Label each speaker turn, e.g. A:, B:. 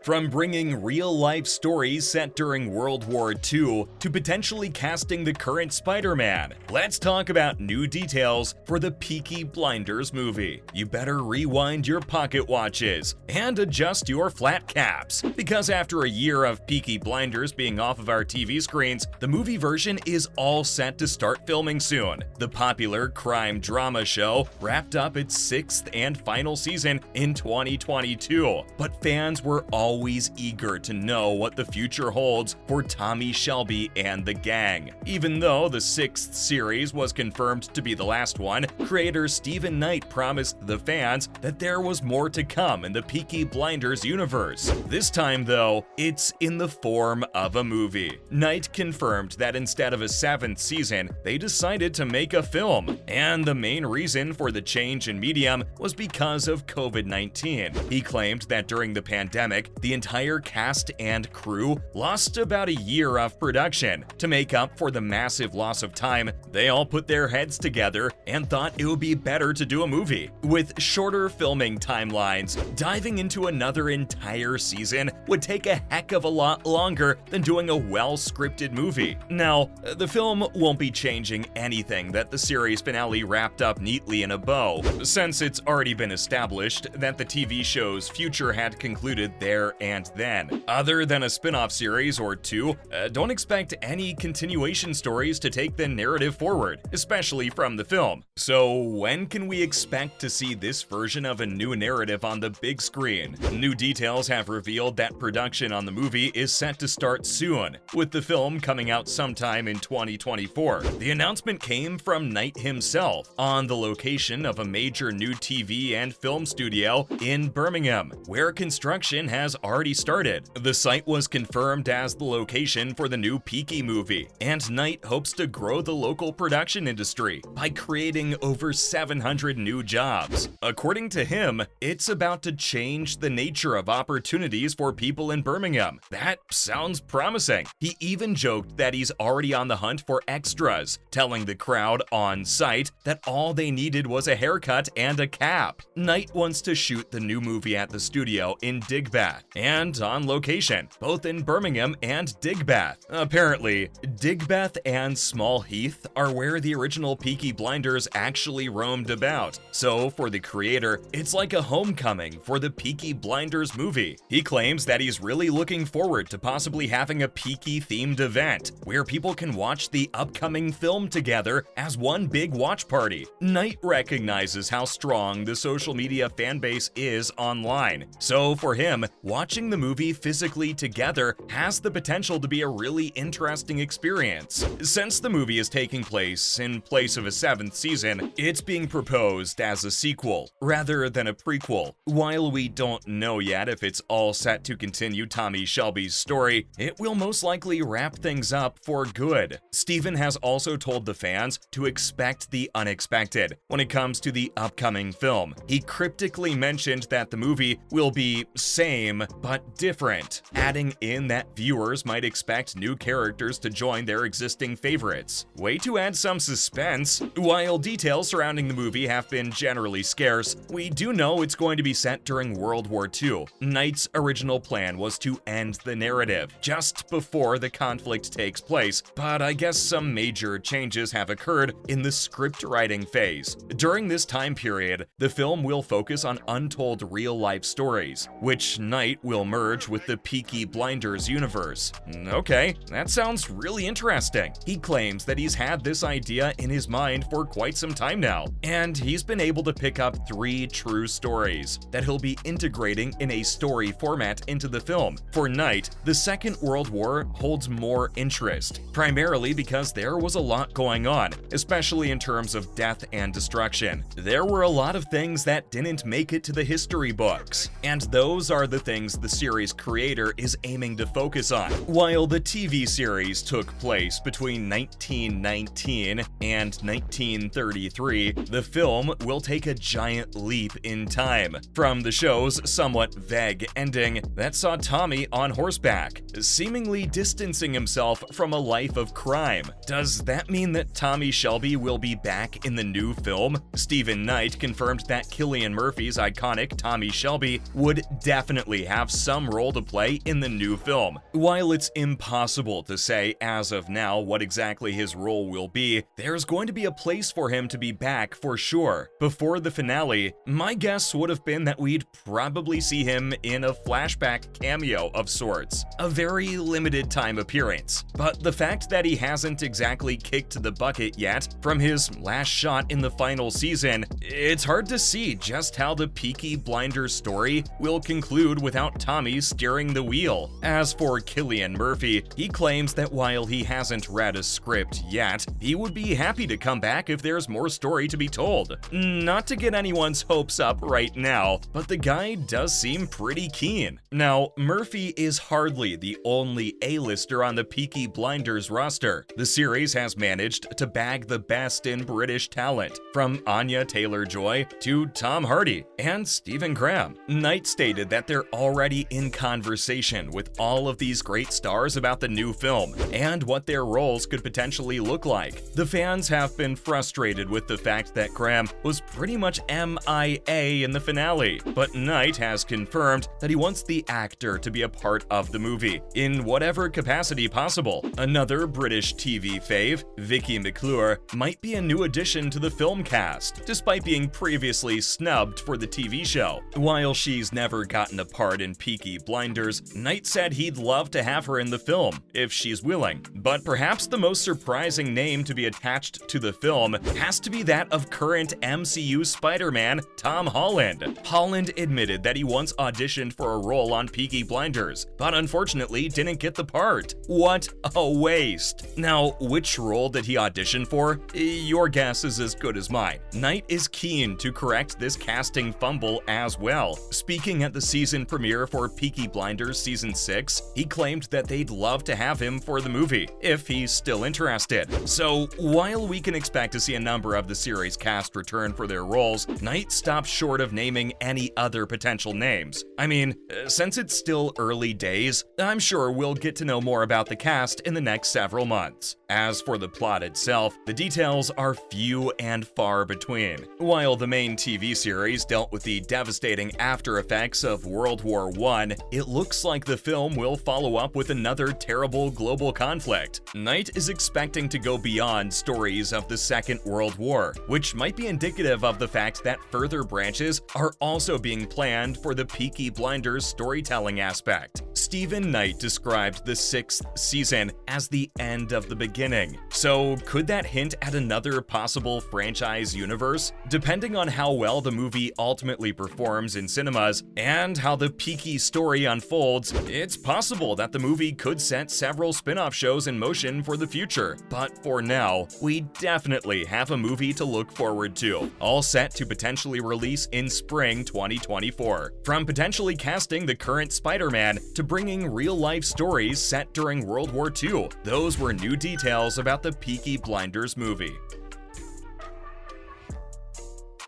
A: From bringing real-life stories set during World War II to potentially casting the current Spider-Man, let's talk about new details for the Peaky Blinders movie. You better rewind your pocket watches and adjust your flat caps, because after a year of Peaky Blinders being off of our TV screens, the movie version is all set to start filming soon. The popular crime drama show wrapped up its 6th and final season in 2022, but fans were always eager to know what the future holds for Tommy Shelby and the gang. Even though the 6th series was confirmed to be the last one, creator Stephen Knight promised the fans that there was more to come in the Peaky Blinders universe. This time, though, it's in the form of a movie. Knight confirmed that instead of a 7th season, they decided to make a film, and the main reason for the change in medium was because of COVID-19. He claimed that during the pandemic, the entire cast and crew lost about a year of production. To make up for the massive loss of time, they all put their heads together and thought it would be better to do a movie. With shorter filming timelines, diving into another entire season would take a heck of a lot longer than doing a well-scripted movie. Now, the film won't be changing anything that the series finale wrapped up neatly in a bow, since it's already been established that the TV show's future had concluded there and then. Other than a spin-off series or two, don't expect any continuation stories to take the narrative forward, especially from the film. So when can we expect to see this version of a new narrative on the big screen? New details have revealed that production on the movie is set to start soon, with the film coming out sometime in 2024. The announcement came from Knight himself on the location of a major new TV and film studio in Birmingham, where construction has already started. The site was confirmed as the location for the new Peaky movie, and Knight hopes to grow the local production industry by creating over 700 new jobs. According to him, it's about to change the nature of opportunities for people in Birmingham. That sounds promising. He even joked that he's already on the hunt for extras, telling the crowd on site that all they needed was a haircut and a cap. Knight wants to shoot the new movie at the studio in Digbath and on location, both in Birmingham and Digbath. Apparently, Digbath and Small Heath are where the original Peaky Blinders actually roamed about, so for the creator, it's like a homecoming for the Peaky Blinders movie. He claims that he's really looking forward to possibly having a Peaky-themed event, where people can watch the upcoming film together as one big watch party. Knight recognizes how strong the social media fanbase is online, so for him, watching the movie physically together has the potential to be a really interesting experience. Since the movie is taking place in place of a 7th season, it's being proposed as a sequel rather than a prequel. While we don't know yet if it's all set to continue Tommy Shelby's story, it will most likely wrap things up for good. Stephen has also told the fans to expect the unexpected when it comes to the upcoming film. He cryptically mentioned that the movie will be same but different, adding in that viewers might expect new characters to join their existing favorites. Way to add some suspense. While details surrounding the movie have been generally scarce, we do know it's going to be set during World War II. Knight's original plan was to end the narrative just before the conflict takes place, but I guess some major changes have occurred in the script writing phase. During this time period, the film will focus on untold real-life stories, which Knight will merge with the Peaky Blinders universe. Okay, that sounds really interesting. He claims that he's had this idea in his mind for quite some time now, and he's been able to pick up 3 true stories that he'll be integrating in a story format into the film. For Knight, the Second World War holds more interest, primarily because there was a lot going on, especially in terms of death and destruction. There were a lot of things that didn't make it to the history books, and those are the things the series creator is aiming to focus on. While the TV series took place between 1919 and 1933, the film will take a giant leap in time from the show's somewhat vague ending that saw Tommy on horseback, seemingly distancing himself from a life of crime. Does that mean that Tommy Shelby will be back in the new film? Stephen Knight confirmed that Cillian Murphy's iconic Tommy Shelby would definitely have have some role to play in the new film. While it's impossible to say as of now what exactly his role will be, there's going to be a place for him to be back for sure. Before the finale, my guess would have been that we'd probably see him in a flashback cameo of sorts, a very limited time appearance. But the fact that he hasn't exactly kicked the bucket yet from his last shot in the final season, it's hard to see just how the Peaky Blinders story will conclude without Tommy steering the wheel. As for Cillian Murphy, he claims that while he hasn't read a script yet, he would be happy to come back if there's more story to be told. Not to get anyone's hopes up right now, but the guy does seem pretty keen. Now, Murphy is hardly the only A-lister on the Peaky Blinders roster. The series has managed to bag the best in British talent, from Anya Taylor-Joy to Tom Hardy and Stephen Graham. Knight stated that they're already in conversation with all of these great stars about the new film and what their roles could potentially look like. The fans have been frustrated with the fact that Graham was pretty much MIA in the finale, but Knight has confirmed that he wants the actor to be a part of the movie, in whatever capacity possible. Another British TV fave, Vicky McClure, might be a new addition to the film cast, despite being previously snubbed for the TV show. While she's never gotten a part in Peaky Blinders, Knight said he'd love to have her in the film, if she's willing. But perhaps the most surprising name to be attached to the film has to be that of current MCU Spider-Man, Tom Holland. Holland admitted that he once auditioned for a role on Peaky Blinders, but unfortunately didn't get the part. What a waste. Now, which role did he audition for? Your guess is as good as mine. Knight is keen to correct this casting fumble as well. Speaking at the season premiere for Peaky Blinders Season 6, he claimed that they'd love to have him for the movie, if he's still interested. So, while we can expect to see a number of the series cast return for their roles, Knight stopped short of naming any other potential names. I mean, since it's still early days, I'm sure we'll get to know more about the cast in the next several months. As for the plot itself, the details are few and far between. While the main TV series dealt with the devastating after effects of World War I, it looks like the film will follow up with another terrible global conflict. Knight is expecting to go beyond stories of the Second World War, which might be indicative of the fact that further branches are also being planned for the Peaky Blinders storytelling aspect. Stephen Knight described the 6th season as the end of the beginning. So could that hint at another possible franchise universe? Depending on how well the movie ultimately performs in cinemas and how the Peaky story unfolds, it's possible that the movie could set several spin-off shows in motion for the future. But for now, we definitely have a movie to look forward to, all set to potentially release in spring 2024. From potentially casting the current Spider-Man to bringing real-life stories set during World War II, those were new details about the Peaky Blinders movie.